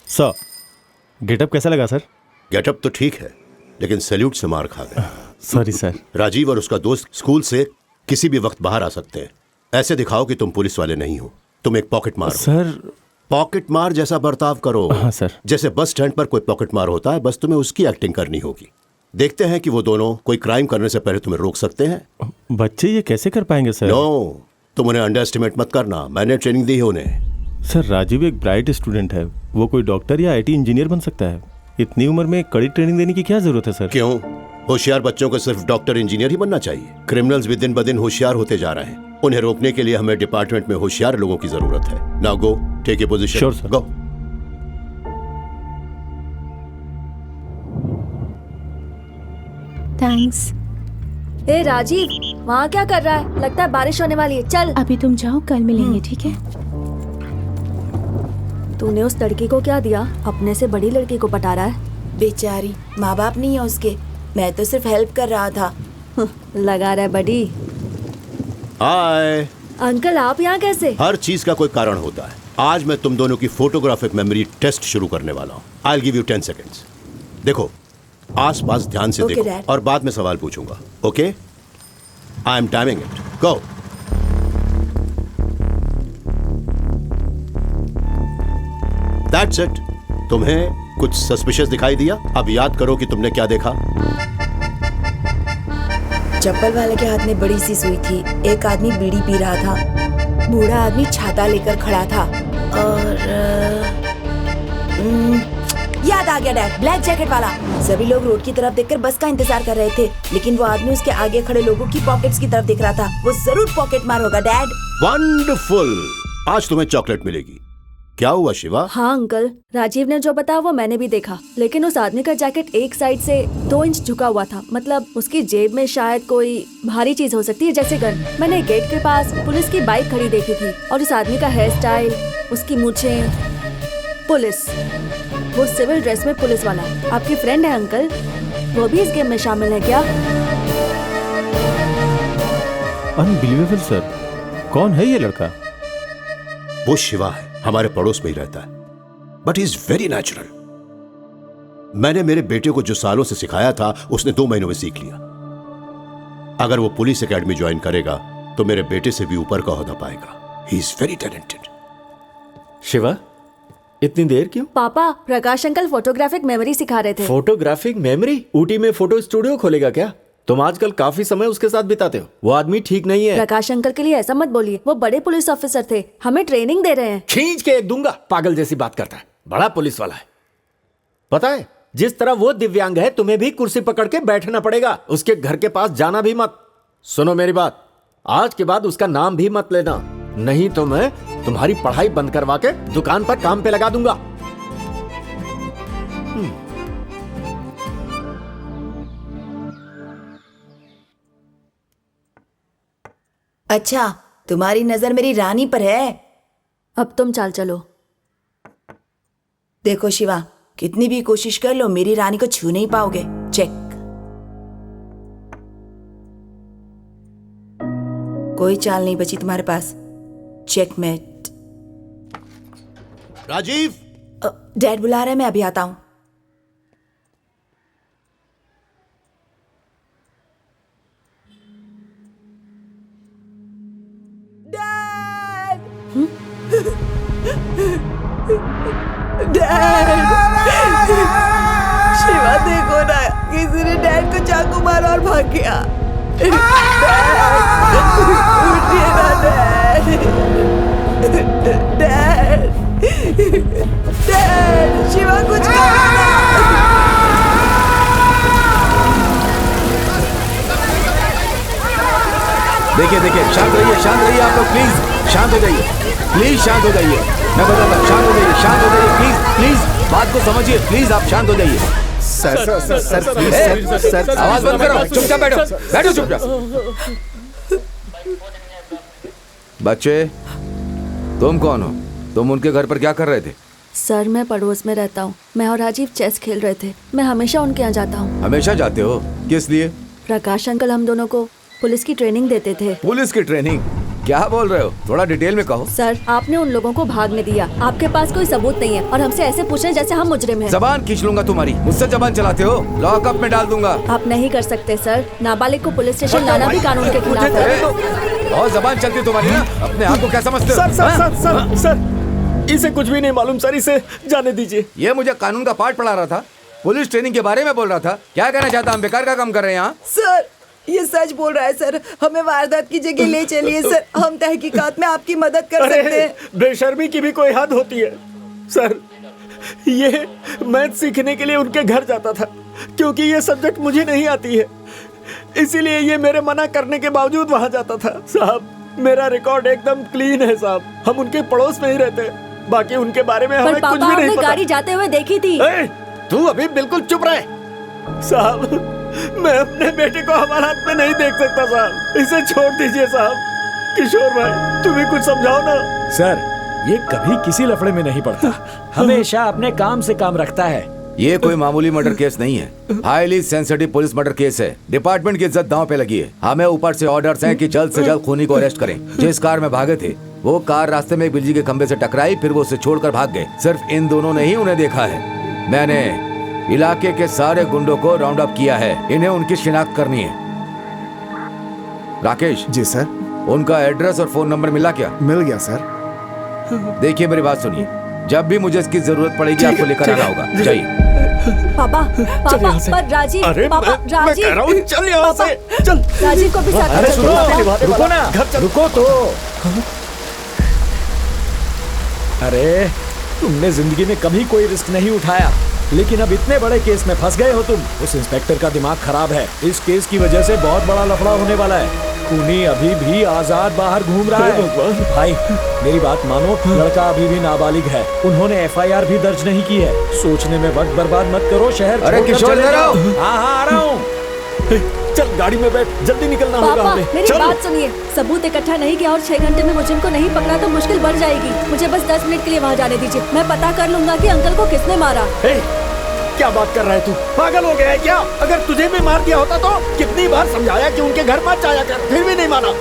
Sir getup कैसा लगा sir? Getup तो ठीक है, लेकिन सैल्यूट से मार खा गए। Sorry sir. राजीव और उसका दोस्त स्कूल से किसी भी वक्त बाहर आ सकते हैं। ऐसे दिखाओ कि तुम पुलिस वाले नहीं हो, तुम एक पॉकेट मार हो। सर पॉकेट मार जैसा बर्ताव करो। हाँ सर। जैसे बस स्टैंड पर कोई पॉकेट मार होता है, बस तुम्हें उसकी एक्टिंग करनी होगी। देखते हैं कि वो दोनों कोई क्राइम करने से पहले तुम्हें रोक सकते हैं। बच्चे ये कैसे कर पाएंगे सर? नो, तुम उन्हें अंडर एस्टिमेट मत करना, मैंने ट्रेनिंग दी है उन्हें। सर राजीव एक ब्राइट स्टूडेंट है, वो कोई डॉक्टर या आईटी इंजीनियर बन सकता है। इतनी उम्र में कड़ी ट्रेनिंग देने की क्या जरूरत है सर? क्यों? होशियार बच्चों को सिर्फ डॉक्टर इंजीनियर ही बनना चाहिए। क्रिमिनल्स भी दिन ब दिन होशियार होते जा रहे हैं। उन्हें रोकने के लिए हमें डिपार्टमेंट में होशियार लोगों की जरूरत है। Now go, take a position. Sure, sir. Go. Thanks. ए राजीव, वहाँ क्या कर रहा है? लगता है बारिश होने वाली है। चल। अभी तुम जाओ, कल मिलेंगे, ठीक है? तूने उस लड़की को क्या दिया? अपने से बड़ी लड़की को पटा रहा है। बेचारी, माँ बाप नहीं है उसके, मैं तो सिर्फ हेल्प कर रहा था। लगा रहा है बड़ी। हाय। अंकल आप यहाँ कैसे? हर चीज का कोई कारण होता है। आज मैं तुम दोनों की फोटोग्राफिक मेमोरी टेस्ट शुरू करने वाला हूँ। I will give you 10 seconds. देखो, आस पास ध्यान से Okay, देखो Dad. और बाद में सवाल पूछूंगा। Okay? I am timing it. Go. That's it. तुम्हें कुछ सस्पिशियस दिखाई दिया? अब याद करो कि तुमने क्या देखा। चप्पल वाले के हाथ में बड़ी सी सुई थी, एक आदमी बीड़ी पी रहा था, बूढ़ा आदमी छाता लेकर खड़ा था और याद आ गया डैड, ब्लैक जैकेट वाला। सभी लोग रोड की तरफ देखकर बस का इंतजार कर रहे थे, लेकिन वो आदमी उसके आगे खड़े लोगों की पॉकेट्स की तरफ देख रहा था। वो जरूर पॉकेट मार होगा डैड। वंडरफुल। आज तुम्हें चॉकलेट मिलेगी। क्या हुआ शिवा? हाँ अंकल, राजीव ने जो बताया वो मैंने भी देखा, लेकिन उस आदमी का जैकेट एक साइड से 2 इंच झुका हुआ था। मतलब उसकी जेब में शायद कोई भारी चीज हो सकती है, जैसे गन। मैंने गेट के पास पुलिस की बाइक खड़ी देखी थी, और उस आदमी का हेयर स्टाइल, उसकी मूंछें, पुलिस, वो सिविल ड्रेस में पुलिस वाला। आपकी फ्रेंड है अंकल, वो भी इस गेम में शामिल है क्या? Unbelievable sir. कौन है ये लड़का? वो शिवा है, हमारे पड़ोस में ही रहता है, but he is very natural. मैंने मेरे बेटे को जो सालों से सिखाया था, उसने 2 महीनों में सीख लिया। अगर वो पुलिस एकेडमी ज्वाइन करेगा तो मेरे बेटे से भी ऊपर का ओहदा पाएगा। He is very talented. Shiva, इतनी देर क्यों? पापा, प्रकाश अंकल फोटोग्राफिक मेमोरी सिखा रहे थे। Photographic memory? ऊटी में फोटो स्टूडियो खोलेगा क्या? तुम आजकल काफी समय उसके साथ बिताते हो। वो आदमी ठीक नहीं है। प्रकाश अंकल के लिए ऐसा मत बोलिए, वो बड़े पुलिस ऑफिसर थे, हमें ट्रेनिंग दे रहे हैं। खींच के एक दूंगा। पागल जैसी बात करता है, बड़ा पुलिस वाला है। पता है, जिस तरह वो दिव्यांग है, तुम्हें भी कुर्सी पकड़ के बैठना पड़ेगा। उसके घर के पास जाना भी मत। सुनो मेरी बात, आज के बाद उसका नाम भी मत लेना, नहीं तो मैं तुम्हारी पढ़ाई बंद करवा के दुकान पर काम पे लगा दूंगा। अच्छा, तुम्हारी नजर मेरी रानी पर है। अब तुम चाल चलो। देखो शिवा, कितनी भी कोशिश कर लो, मेरी रानी को छू नहीं पाओगे। चेक। कोई चाल नहीं बची तुम्हारे पास। चेकमेट। राजीव, डैड बुला रहे हैं, मैं अभी आता हूं। डैड, शिवा देखो ना, किसी ने डैड को चाकू मारा और भाग गया। उठिए ना डैड। डैड, डैड, शिवा कुछ करो ना। देखिए देखिए, शांत रहिए आप लोग, प्लीज शांत हो जाइए, प्लीज शांत हो जाइए। मैं बताता, शांत हो जाइए, शांत हो जाइए, प्लीज प्लीज बात को समझिए, प्लीज आप शांत हो जाइए। सर, आवाज बंद करो, चुपचाप बैठो, बैठो चुपचाप। बच्चे, तुम कौन हो? तुम उनके घर पर क्या कर रहे थे? सर, मैं पड़ोस में रहता हूँ। मैं और राजीव चेस खेल रहे थे। मैं हमेशा उनके यहाँ जाता हूँ। हमेशा जाते हो? किस लिए? प्रकाश अंकल हम दोनों को पुलिस की ट्रेनिंग देते थे। पुलिस की ट्रेनिंग? क्या बोल रहे हो? थोड़ा डिटेल में कहो। सर, आपने उन लोगों को भागने दिया, आपके पास कोई सबूत नहीं है और हमसे ऐसे पूछ रहे हैं जैसे हम मुजरिम हैं। जबान खींच लूंगा तुम्हारी। मुझसे जबान चलाते हो, लॉकअप में डाल दूंगा। आप नहीं कर सकते सर, नाबालिग को पुलिस स्टेशन लाना भी कानून के खिलाफ है। बहुत जबान चलती तुम्हारी ना, अपने आप को क्या समझते हो? सर, इसे कुछ भी नहीं मालूम सर, इसे जाने दीजिए। ये मुझे कानून का पाठ पढ़ा रहा था, पुलिस ट्रेनिंग के बारे में बोल रहा था। क्या कहना चाहता? हम बेकार का काम कर रहे हैं यहाँ। सर, ये सच बोल रहा है सर, हमें वारदात की जगह ले चलिए सर, हम तहकीकात में आपकी मदद कर सकते हैं। बेशर्मी की भी कोई हद होती है सर। ये मैथ सीखने के लिए उनके घर जाता था क्योंकि ये सब्जेक्ट मुझे नहीं आती है, इसीलिए ये मेरे मना करने के बावजूद वहां जाता था। साहब, मेरा रिकॉर्ड एकदम क्लीन है साहब, हम उनके पड़ोस में ही रहते, बाकी उनके बारे में हमें कुछ भी नहीं पता। गाड़ी जाते हुए देखी थी। तू अभी बिल्कुल चुप रहे साहब, मैं अपने बेटे को हमारे हाथ में नहीं देख सकता साहब, इसे छोड़ दीजिए साहब। किशोर भाई, तुम ही कुछ समझाओ ना। सर, ये कभी किसी लफड़े में नहीं पड़ता, हमेशा अपने काम से काम रखता है। ये कोई मामूली मर्डर केस नहीं है, highly sensitive police murder case है। डिपार्टमेंट की इज्जत दांव पे लगी है। हमें ऊपर से ऑर्डर्स हैं कि जल्द से जल्द खूनी को अरेस्ट करें। जिस कार में भागे थे वो कार रास्ते में एक बिजली के खंभे से टकराई, फिर वो उसे छोड़कर भाग गए। सिर्फ इन दोनों ने ही उन्हें देखा है। मैंने इलाके के सारे गुंडों को राउंड अप किया है, इन्हें उनकी शिनाख्त करनी है। राकेश जी सर। उनका एड्रेस और फोन नंबर मिला क्या? मिल गया सर। देखिए मेरी बात सुनिए, जब भी मुझे इसकी जरूरत पड़ेगी आपको लेकर आना होगा। जाइए। पापा, पापा, पर राजीव, पापा, राजीव, कह रहा हूँ, चल यहाँ से, चल। राजीव को भी साथ अरे में सुनो, चलो। रुको ना, रुको तो। अरे, तुमने जिंदगी में कभी कोई रिस्क नहीं उठाया, लेकिन अब इतने बड़े केस में फंस गए हो तुम। उस इंस्पेक्टर का दिमाग खराब है, इस केस की वजह से बहुत बड़ा लफड़ा होने वाला है। खूनी अभी भी आजाद बाहर घूम रहा है। भाई, मेरी बात मानो, लड़का अभी भी नाबालिग है, उन्होंने FIR भी दर्ज नहीं की है। सोचने में वक्त बर्बाद मत करो, शहर अरे छोड़कर किशोर, चले इधर जाओ। आओ। हाँ, आ रहा हूँ। चल गाड़ी में बैठ, जल्दी निकलना होगा पापा, हमें। मेरी चल। बात सुनिए, सबूत इकट्ठा नहीं किया और 6 घंटे में मुझे इनको नहीं पकड़ा तो मुश्किल बढ़ जाएगी। मुझे बस 10 मिनट के लिए वहाँ जाने दीजिए, मैं पता कर लूंगा कि अंकल को किसने मारा। क्या बात कर रहा है तू? पागल हो गया है क्या? अगर तुझे भी मार दिया होता तो कितनी बार समझाया कि उनके घर मत जाया कर, फिर भी नहीं माना।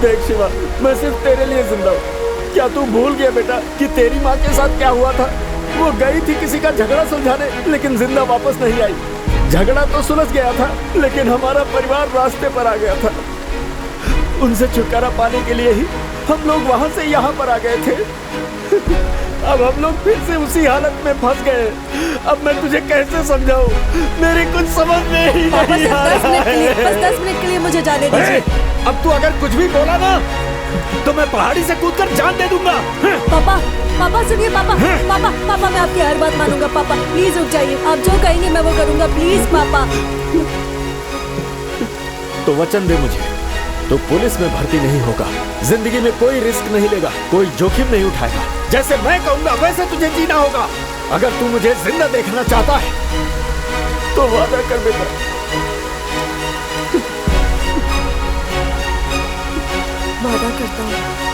देख शिवा, मैं सिर्फ तेरे लिए जिंदा हूँ। क्या तू भूल गया बेटा कि तेरी माँ के साथ क्या हुआ था? वो गई थी किसी का झगड़ा सुलझाने, लेकिन जिंदा वापस नहीं आई। झगड़ा तो सुलझ गया था, लेकिन हमारा परिवार रास्ते पर आ गया था। उनसे छुटकारा पाने के लिए ही हम लोग वहाँ से यहाँ पर आ गए थे। अब हम लोग फिर से उसी हालत में फंस गए। अब मैं तुझे कैसे समझाऊं? मेरी कुछ समझ में ही पापा, नहीं सिर्फ आ 10 रहा मिनट के लिए, बस है। 10 मिनट के लिए मुझे जाने दीजिए। अब तू अगर कुछ भी बोला ना तो मैं पहाड़ी से कूदकर जान दे दूंगा। पापा, पापा सुनिए, पापा, पापा, पापा, मैं आपकी हर बात मानूंगा। पापा प्लीज रुक जाइए, आप जो कहेंगे मैं वो करूंगा, प्लीज पापा। तो वचन दे मुझे, तो पुलिस में भर्ती नहीं होगा, जिंदगी में कोई रिस्क नहीं लेगा, कोई जोखिम नहीं उठाएगा। जैसे मैं कहूंगा वैसे तुझे जीना होगा। अगर तू मुझे जिंदा देखना चाहता है तो वादा कर बेटा। वादा करता हूँ।